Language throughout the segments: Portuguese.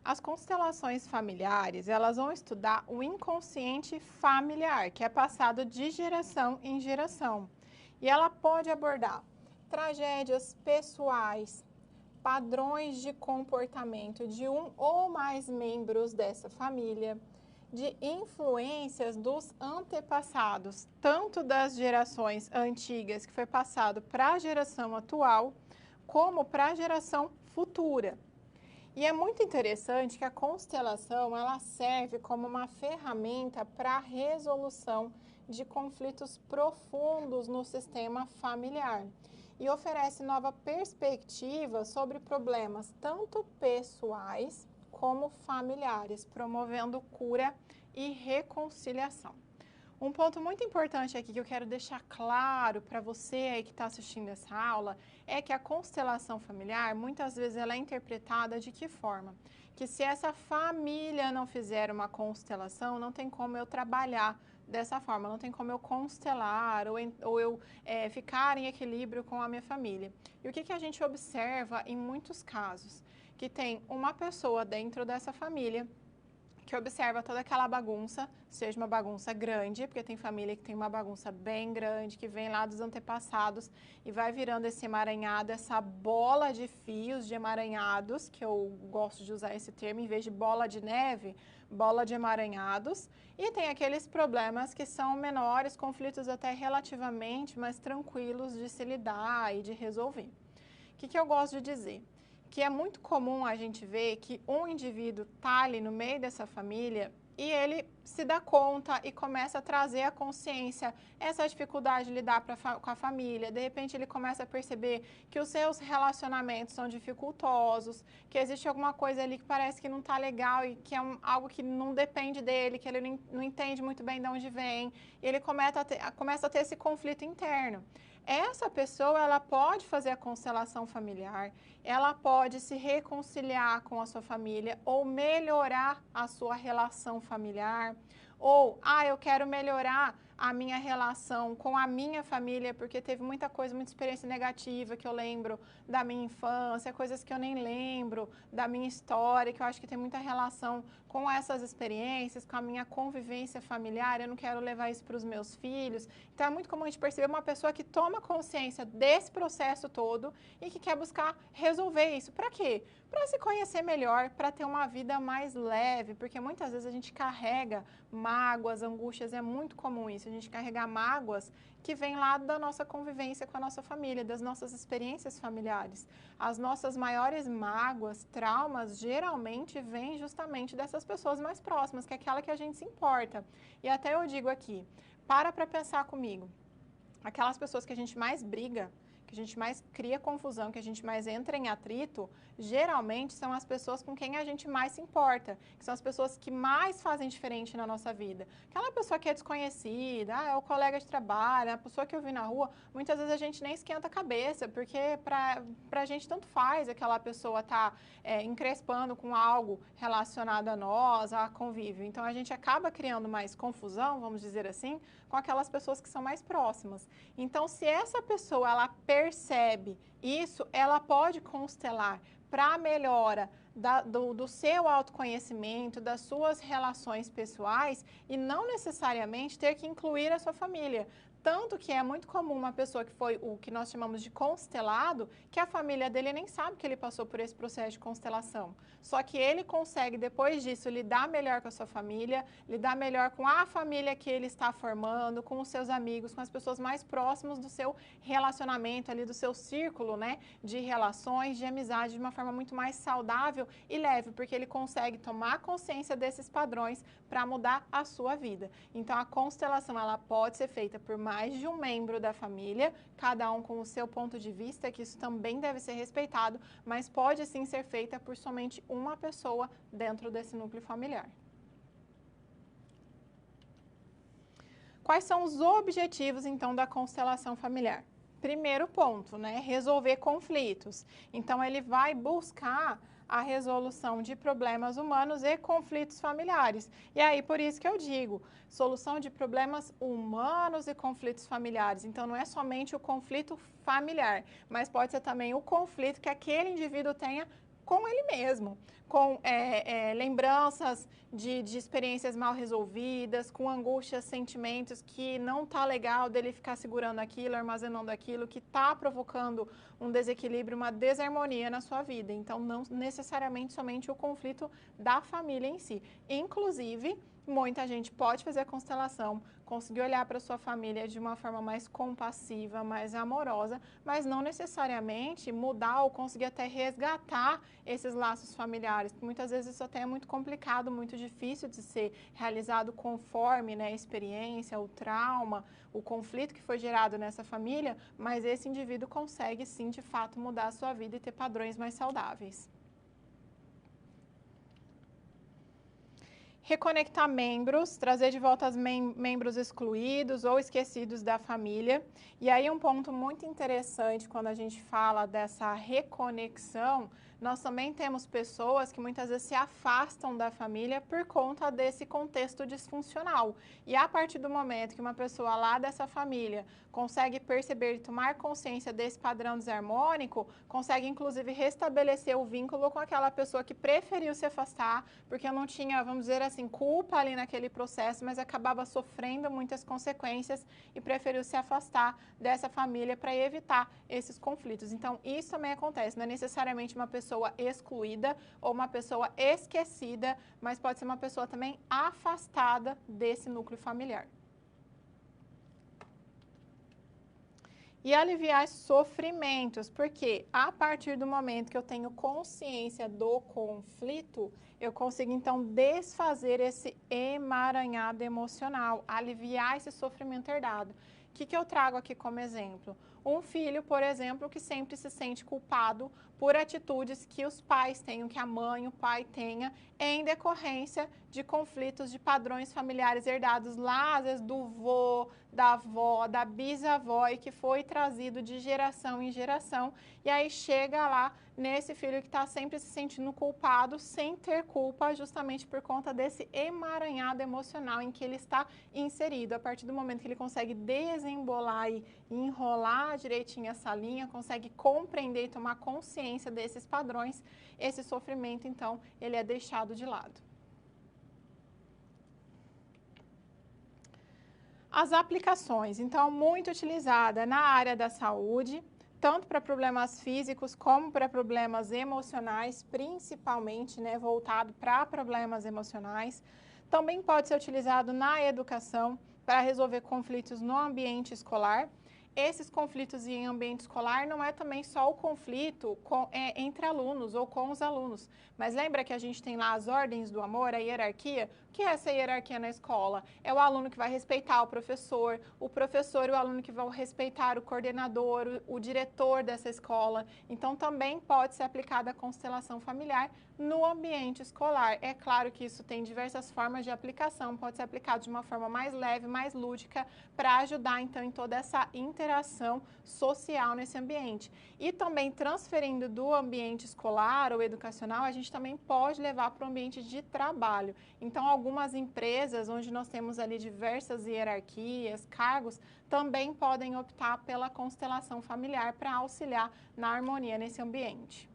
As constelações familiares, elas vão estudar o inconsciente familiar, que é passado de geração em geração. E ela pode abordar tragédias pessoais, padrões de comportamento de um ou mais membros dessa família, de influências dos antepassados, tanto das gerações antigas, que foi passado para a geração atual, como para a geração futura. E é muito interessante que a constelação ela serve como uma ferramenta para a resolução de conflitos profundos no sistema familiar e oferece nova perspectiva sobre problemas tanto pessoais como familiares, promovendo cura e reconciliação. Um ponto muito importante aqui que eu quero deixar claro para você aí que está assistindo essa aula é que a constelação familiar, muitas vezes ela é interpretada de que forma? Que se essa família não fizer uma constelação, não tem como eu trabalhar dessa forma, não tem como eu constelar ou eu ficar em equilíbrio com a minha família. E o que a gente observa em muitos casos? Que tem uma pessoa dentro dessa família que observa toda aquela bagunça, seja uma bagunça grande, porque tem família que tem uma bagunça bem grande, que vem lá dos antepassados e vai virando esse emaranhado, essa bola de fios de emaranhados, que eu gosto de usar esse termo, em vez de bola de neve, bola de emaranhados, e tem aqueles problemas que são menores, conflitos até relativamente mais tranquilos de se lidar e de resolver. O que eu gosto de dizer? Que é muito comum a gente ver que um indivíduo está ali no meio dessa família e ele se dá conta e começa a trazer à consciência essa dificuldade de lidar com a família. De repente ele começa a perceber que os seus relacionamentos são dificultosos, que existe alguma coisa ali que parece que não está legal e que é algo que não depende dele, que ele não entende muito bem de onde vem. E ele começa a ter esse conflito interno. Essa pessoa, ela pode fazer a constelação familiar, ela pode se reconciliar com a sua família ou melhorar a sua relação familiar, ou, eu quero melhorar a minha relação com a minha família, porque teve muita coisa, muita experiência negativa que eu lembro da minha infância, coisas que eu nem lembro da minha história, que eu acho que tem muita relação com essas experiências, com a minha convivência familiar, eu não quero levar isso para os meus filhos. Então é muito comum a gente perceber uma pessoa que toma consciência desse processo todo e que quer buscar resolver isso. Para quê? Para se conhecer melhor, para ter uma vida mais leve, porque muitas vezes a gente carrega mágoas, angústias, é muito comum isso, a gente carregar mágoas que vêm lá da nossa convivência com a nossa família, das nossas experiências familiares. As nossas maiores mágoas, traumas, geralmente vêm justamente dessas pessoas mais próximas, que é aquela que a gente se importa. E até eu digo aqui, para pensar comigo, aquelas pessoas que a gente mais briga, que a gente mais cria confusão, que a gente mais entra em atrito, geralmente são as pessoas com quem a gente mais se importa, que são as pessoas que mais fazem diferente na nossa vida. Aquela pessoa que é desconhecida, é o colega de trabalho, a pessoa que eu vi na rua, muitas vezes a gente nem esquenta a cabeça, porque pra gente tanto faz aquela pessoa tá encrespando com algo relacionado a nós, a convívio. Então a gente acaba criando mais confusão, vamos dizer assim, com aquelas pessoas que são mais próximas. Então, se essa pessoa ela percebe isso, ela pode constelar para a melhora do seu autoconhecimento, das suas relações pessoais e não necessariamente ter que incluir a sua família. Tanto que é muito comum uma pessoa que foi o que nós chamamos de constelado, que a família dele nem sabe que ele passou por esse processo de constelação. Só que ele consegue, depois disso, lidar melhor com a sua família, lidar melhor com a família que ele está formando, com os seus amigos, com as pessoas mais próximas do seu relacionamento ali, do seu círculo, né, de relações, de amizade, de uma forma muito mais saudável e leve, porque ele consegue tomar consciência desses padrões para mudar a sua vida. Então, a constelação, ela pode ser feita por mais de um membro da família, cada um com o seu ponto de vista, que isso também deve ser respeitado, mas pode sim ser feita por somente uma pessoa dentro desse núcleo familiar. Quais são os objetivos, então, da constelação familiar? Primeiro ponto, né? Resolver conflitos. Então, ele vai buscar a resolução de problemas humanos e conflitos familiares. E aí, por isso que eu digo, solução de problemas humanos e conflitos familiares. Então, não é somente o conflito familiar, mas pode ser também o conflito que aquele indivíduo tenha com ele mesmo, com lembranças de experiências mal resolvidas, com angústias, sentimentos que não tá legal dele ficar segurando aquilo, armazenando aquilo, que tá provocando um desequilíbrio, uma desarmonia na sua vida. Então, não necessariamente somente o conflito da família em si. Inclusive, muita gente pode fazer a constelação, conseguir olhar para sua família de uma forma mais compassiva, mais amorosa, mas não necessariamente mudar ou conseguir até resgatar esses laços familiares, porque muitas vezes isso até é muito complicado, muito difícil de ser realizado conforme, né, a experiência, o trauma, o conflito que foi gerado nessa família, mas esse indivíduo consegue sim, de fato, mudar a sua vida e ter padrões mais saudáveis. Reconectar membros, trazer de volta os membros excluídos ou esquecidos da família. E aí um ponto muito interessante quando a gente fala dessa reconexão, nós também temos pessoas que muitas vezes se afastam da família por conta desse contexto disfuncional. E a partir do momento que uma pessoa lá dessa família consegue perceber e tomar consciência desse padrão desarmônico, consegue inclusive restabelecer o vínculo com aquela pessoa que preferiu se afastar, porque não tinha, vamos dizer assim, culpa ali naquele processo, mas acabava sofrendo muitas consequências e preferiu se afastar dessa família para evitar esses conflitos. Então, isso também acontece, não é necessariamente uma pessoa excluída ou uma pessoa esquecida, mas pode ser uma pessoa também afastada desse núcleo familiar. E aliviar sofrimentos, porque a partir do momento que eu tenho consciência do conflito, eu consigo então desfazer esse emaranhado emocional, aliviar esse sofrimento herdado. O que eu trago aqui como exemplo? Um filho, por exemplo, que sempre se sente culpado por atitudes que os pais tenham, que a mãe, o pai tenha, em decorrência de conflitos de padrões familiares herdados lá, às vezes do vô, da avó, da bisavó, e que foi trazido de geração em geração, e aí chega lá nesse filho que está sempre se sentindo culpado, sem ter culpa, justamente por conta desse emaranhado emocional em que ele está inserido. A partir do momento que ele consegue desembolar e enrolar direitinho essa linha, consegue compreender e tomar consciência desses padrões, esse sofrimento, então, ele é deixado de lado. As aplicações, então, muito utilizada na área da saúde, tanto para problemas físicos como para problemas emocionais, principalmente, né, voltado para problemas emocionais. Também pode ser utilizado na educação para resolver conflitos no ambiente escolar. Esses conflitos em ambiente escolar não é também só o conflito entre alunos ou com os alunos, mas lembra que a gente tem lá as ordens do amor, a hierarquia? O que é essa hierarquia na escola? É o aluno que vai respeitar o professor e o aluno que vão respeitar o coordenador, o diretor dessa escola. Então, também pode ser aplicada a constelação familiar no ambiente escolar. É claro que isso tem diversas formas de aplicação, pode ser aplicado de uma forma mais leve, mais lúdica, para ajudar, então, em toda essa interação social nesse ambiente. E também transferindo do ambiente escolar ou educacional, a gente também pode levar para o ambiente de trabalho. Então, algumas empresas onde nós temos ali diversas hierarquias, cargos, também podem optar pela constelação familiar para auxiliar na harmonia nesse ambiente.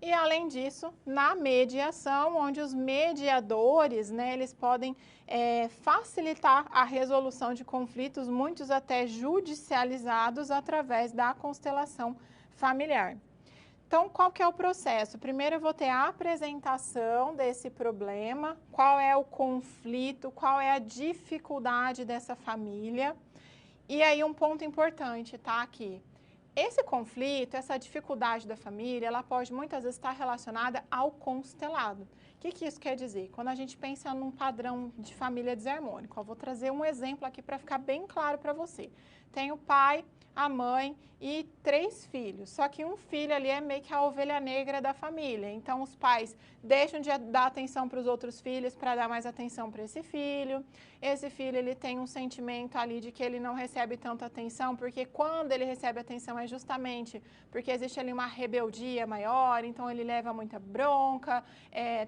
E, além disso, na mediação, onde os mediadores, né, eles podem facilitar a resolução de conflitos, muitos até judicializados, através da constelação familiar. Então, qual que é o processo? Primeiro eu vou ter a apresentação desse problema, qual é o conflito, qual é a dificuldade dessa família. E aí um ponto importante, tá, aqui. Esse conflito, essa dificuldade da família, ela pode muitas vezes estar relacionada ao constelado. O que isso quer dizer? Quando a gente pensa num padrão de família desarmônico, eu vou trazer um exemplo aqui para ficar bem claro para você. Tem o pai, a mãe e 3 filhos, só que um filho ali é meio que a ovelha negra da família. Então, os pais deixam de dar atenção para os outros filhos para dar mais atenção para esse filho. Esse filho, ele tem um sentimento ali de que ele não recebe tanta atenção, porque quando ele recebe atenção é justamente porque existe ali uma rebeldia maior, então ele leva muita bronca,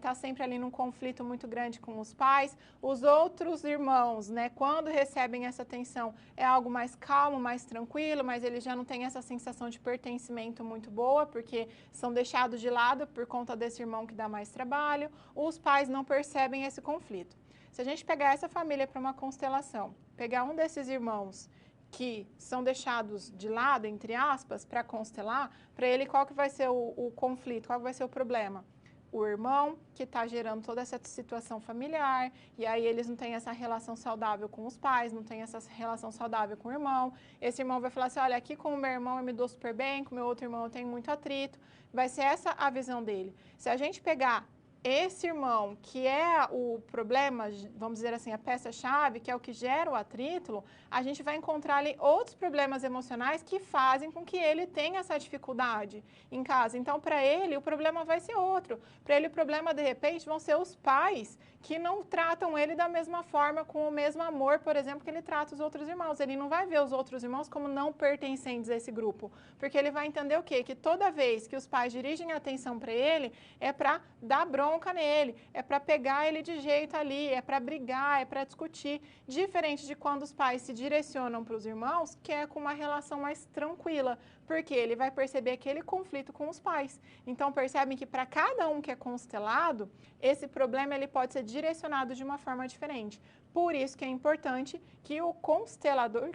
tá sempre ali num conflito muito grande com os pais. Os outros irmãos, né, quando recebem essa atenção, é algo mais calmo, mais tranquilo. tranquilo, mas eles já não têm essa sensação de pertencimento muito boa, porque são deixados de lado por conta desse irmão que dá mais trabalho, os pais não percebem esse conflito. Se a gente pegar essa família para uma constelação, pegar um desses irmãos que são deixados de lado, entre aspas, para constelar, para ele qual que vai ser o conflito, qual que vai ser o problema? O irmão que está gerando toda essa situação familiar, e aí eles não têm essa relação saudável com os pais, não têm essa relação saudável com o irmão. Esse irmão vai falar assim, olha, aqui com o meu irmão eu me dou super bem, com o meu outro irmão eu tenho muito atrito. Vai ser essa a visão dele. Se a gente pegar esse irmão, que é o problema, vamos dizer assim, a peça-chave, que é o que gera o atrito, a gente vai encontrar ali outros problemas emocionais que fazem com que ele tenha essa dificuldade em casa. Então, para ele, o problema vai ser outro. Para ele, o problema, de repente, vão ser os pais que não tratam ele da mesma forma, com o mesmo amor, por exemplo, que ele trata os outros irmãos. Ele não vai ver os outros irmãos como não pertencentes a esse grupo, porque ele vai entender o quê? Que toda vez que os pais dirigem a atenção para ele, é para dar bronca nele, é para pegar ele de jeito ali, é para brigar, é para discutir, diferente de quando os pais se direcionam para os irmãos, que é com uma relação mais tranquila, porque ele vai perceber aquele conflito com os pais. Então, percebem que para cada um que é constelado, esse problema ele pode ser direcionado de uma forma diferente. Por isso que é importante que o constelador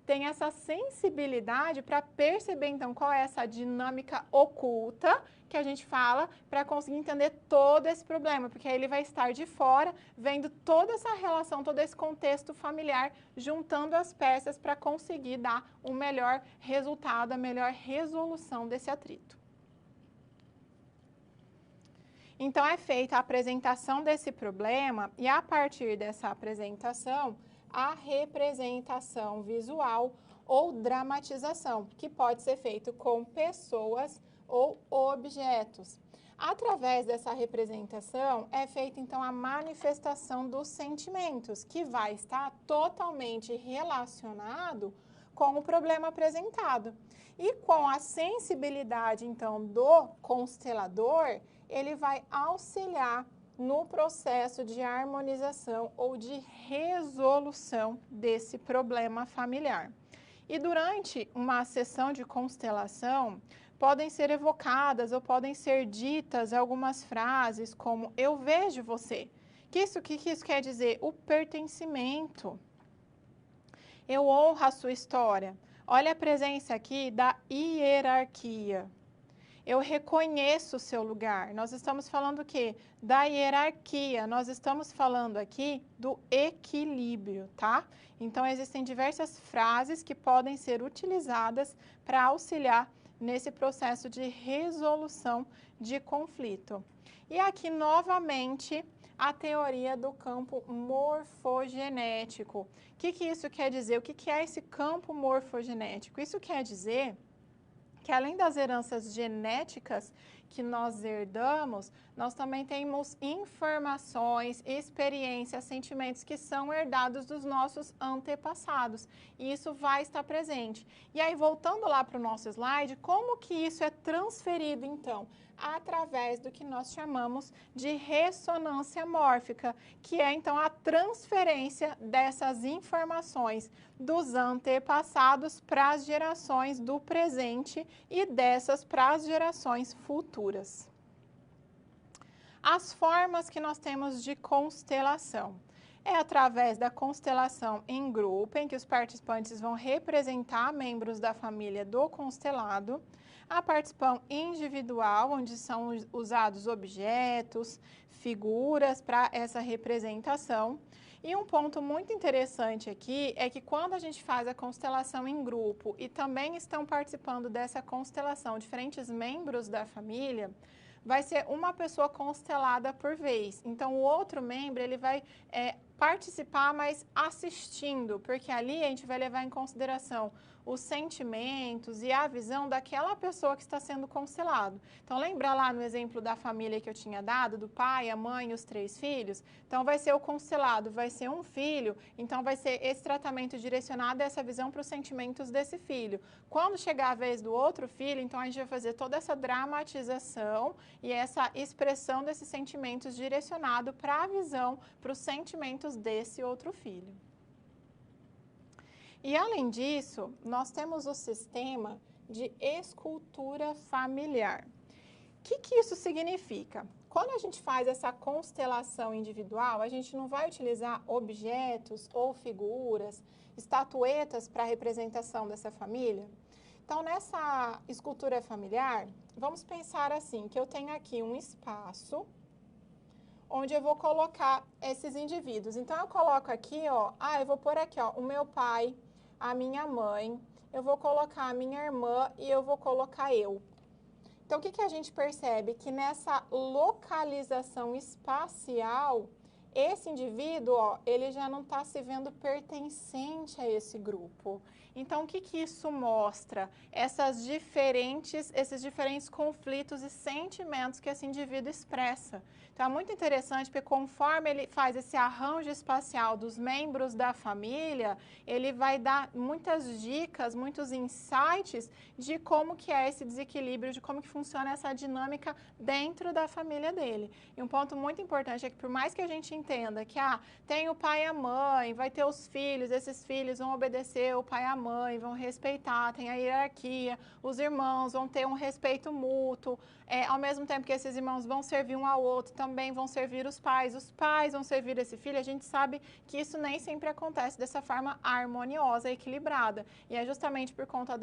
tem essa sensibilidade para perceber, então, qual é essa dinâmica oculta que a gente fala, para conseguir entender todo esse problema, porque aí ele vai estar de fora, vendo toda essa relação, todo esse contexto familiar, juntando as peças para conseguir dar um melhor resultado, a melhor resolução desse atrito. Então, é feita a apresentação desse problema e, a partir dessa apresentação, a representação visual ou dramatização, que pode ser feito com pessoas ou objetos. Através dessa representação, é feita, então, a manifestação dos sentimentos, que vai estar totalmente relacionado com o problema apresentado. E com a sensibilidade, então, do constelador, ele vai auxiliar no processo de harmonização ou de resolução desse problema familiar. E durante uma sessão de constelação, podem ser evocadas ou podem ser ditas algumas frases como eu vejo você. Que isso quer dizer? O pertencimento. Eu honro a sua história. Olha a presença aqui da hierarquia. Eu reconheço o seu lugar. Nós estamos falando o quê? Da hierarquia. Nós estamos falando aqui do equilíbrio, tá? Então, existem diversas frases que podem ser utilizadas para auxiliar nesse processo de resolução de conflito. E aqui, novamente, a teoria do campo morfogenético. O que isso quer dizer? O que é esse campo morfogenético? Isso quer dizer que além das heranças genéticas que nós herdamos, nós também temos informações, experiências, sentimentos que são herdados dos nossos antepassados. E isso vai estar presente. E aí, voltando lá para o nosso slide, como que isso é transferido, então? Através do que nós chamamos de ressonância mórfica, que é, então, a transferência dessas informações dos antepassados para as gerações do presente e dessas para as gerações futuras. As formas que nós temos de constelação. É através da constelação em grupo, em que os participantes vão representar membros da família do constelado. A participação individual, onde são usados objetos, figuras para essa representação. E um ponto muito interessante aqui é que quando a gente faz a constelação em grupo e também estão participando dessa constelação diferentes membros da família, vai ser uma pessoa constelada por vez. Então, o outro membro, ele vai participar, mas assistindo, porque ali a gente vai levar em consideração os sentimentos e a visão daquela pessoa que está sendo constelado. Então, lembra lá no exemplo da família que eu tinha dado, do pai, a mãe e os 3 filhos? Então, vai ser o constelado, vai ser um filho, então vai ser esse tratamento direcionado a essa visão para os sentimentos desse filho. Quando chegar a vez do outro filho, então a gente vai fazer toda essa dramatização e essa expressão desses sentimentos direcionado para a visão, para os sentimentos desse outro filho. E além disso, nós temos o sistema de escultura familiar. O que isso significa? Quando a gente faz essa constelação individual, a gente não vai utilizar objetos ou figuras, estatuetas para a representação dessa família. Então, nessa escultura familiar, vamos pensar assim, que eu tenho aqui um espaço onde eu vou colocar esses indivíduos. Então, eu coloco aqui, ó, eu vou pôr aqui, ó, o meu pai, a minha mãe, eu vou colocar a minha irmã e eu vou colocar eu. Então, o que a gente percebe? Que nessa localização espacial, esse indivíduo, ó, ele já não está se vendo pertencente a esse grupo. Então, o que isso mostra? Esses diferentes conflitos e sentimentos que esse indivíduo expressa. Então, é muito interessante porque conforme ele faz esse arranjo espacial dos membros da família, ele vai dar muitas dicas, muitos insights de como que é esse desequilíbrio, de como que funciona essa dinâmica dentro da família dele. E um ponto muito importante é que por mais que a gente entenda que tem o pai e a mãe, vai ter os filhos, esses filhos vão obedecer o pai e a mãe, vão respeitar, tem a hierarquia, os irmãos vão ter um respeito mútuo, ao mesmo tempo que esses irmãos vão servir um ao outro, também vão servir os pais vão servir esse filho, a gente sabe que isso nem sempre acontece dessa forma harmoniosa e equilibrada. E é justamente por conta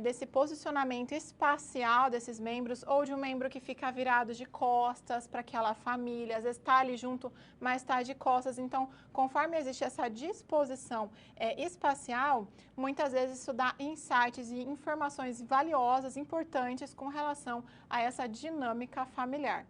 desse posicionamento espacial desses membros, ou de um membro que fica virado de costas para aquela família, às vezes está ali junto, mas está de costas. Então, conforme existe essa disposição espacial, muitas vezes isso dá insights e informações valiosas, importantes com relação a essa dinâmica familiar.